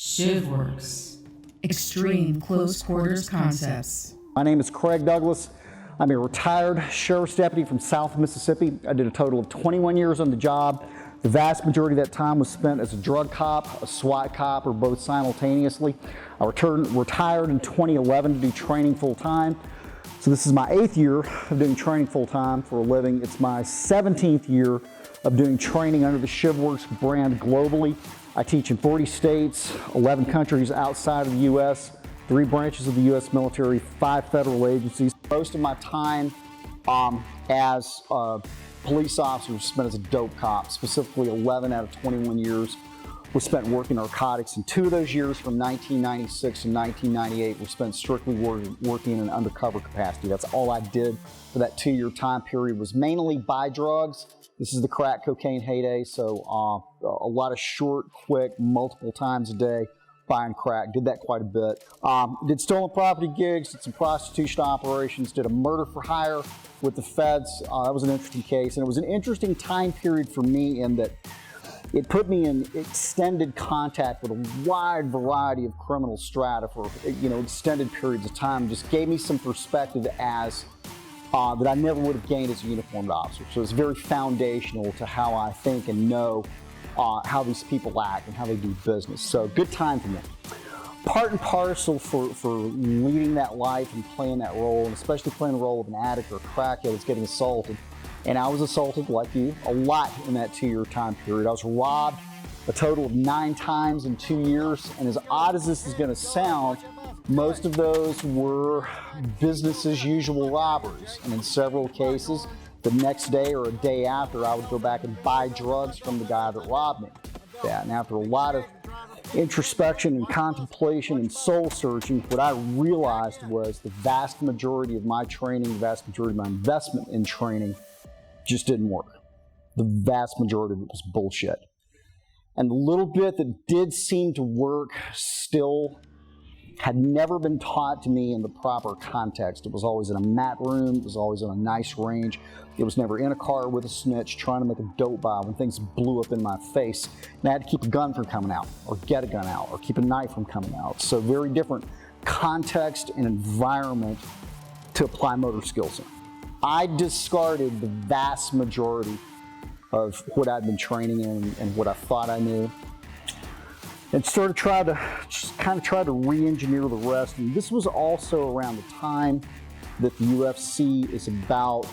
ShivWorks, Extreme Close Quarters Concepts. My name is Craig Douglas. I'm a retired sheriff's deputy from South Mississippi. I did a total of 21 years on the job. The vast majority of that time was spent as a drug cop, a SWAT cop, or both simultaneously. I retired in 2011 to do training full-time. So this is my 8th year of doing training full-time for a living. It's my 17th year of doing training under the ShivWorks brand globally. I teach in 40 states, 11 countries outside of the U.S., 3 branches of the U.S. military, 5 federal agencies. Most of my time as a police officer was spent as a dope cop. Specifically, 11 out of 21 years were spent working narcotics, and 2 of those years, from 1996 to 1998, were spent strictly working in an undercover capacity. That's all I did for that 2-year time period, was mainly buy drugs. This is the crack cocaine heyday, so a lot of short, quick, multiple times a day buying crack. Did that quite a bit. Did stolen property gigs, did some prostitution operations, did a murder for hire with the feds. That was an interesting case, and it was an interesting time period for me in that it put me in extended contact with a wide variety of criminal strata for extended periods of time. Just gave me some perspective as that I never would have gained as a uniformed officer. So it's very foundational to how I think and know how these people act and how they do business. So good time for me. Part and parcel for leading that life and playing that role, and especially playing the role of an addict or a crackhead, is getting assaulted. And I was assaulted, like you, a lot in that 2-year time period. I was robbed a total of 9 times in 2 years. And as odd as this is going to sound, most of those were business as usual robberies. And in several cases, the next day or a day after, I would go back and buy drugs from the guy that robbed me. And after a lot of introspection and contemplation and soul searching, what I realized was the vast majority of my training, the vast majority of my investment in training just didn't work. The vast majority of it was bullshit. And the little bit that did seem to work still had never been taught to me in the proper context. It was always in a mat room, it was always on a nice range. It was never in a car with a snitch trying to make a dope buy when things blew up in my face. And I had to keep a gun from coming out, or get a gun out, or keep a knife from coming out. So very different context and environment to apply motor skills in. I discarded the vast majority of what I'd been training in and what I thought I knew, and sort of tried to re-engineer the rest. And this was also around the time that the UFC is about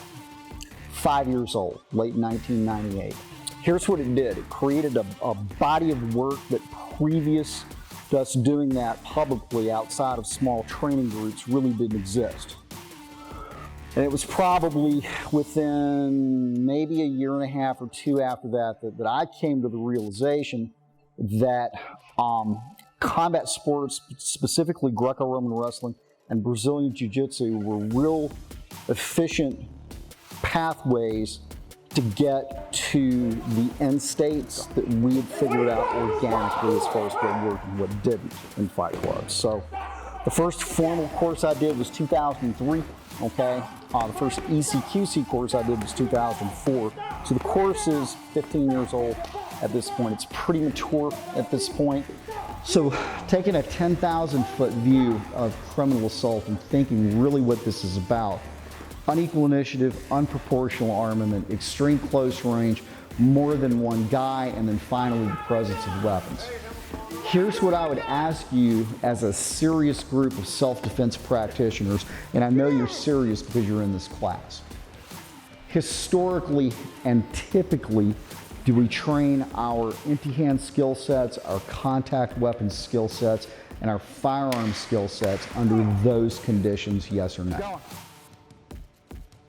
5 years old, late 1998. Here's what it did. It created a body of work that previous to us doing that publicly outside of small training groups really didn't exist. And it was probably within maybe a year and a half or 2 after that I came to the realization that combat sports, specifically Greco-Roman wrestling and Brazilian Jiu-Jitsu, were real efficient pathways to get to the end states that we had figured out organically as far as what worked and what didn't in Fight Club. So the first formal course I did was 2003, okay? The first ECQC course I did was 2004. So the course is 15 years old at this point. It's pretty mature at this point. So taking a 10,000-foot view of criminal assault and thinking really what this is about: unequal initiative, unproportional armament, extreme close range, more than one guy, and then finally the presence of weapons. Here's what I would ask you as a serious group of self-defense practitioners, and I know you're serious because you're in this class. Historically and typically, do we train our empty hand skill sets, our contact weapons skill sets, and our firearm skill sets under those conditions, yes or no?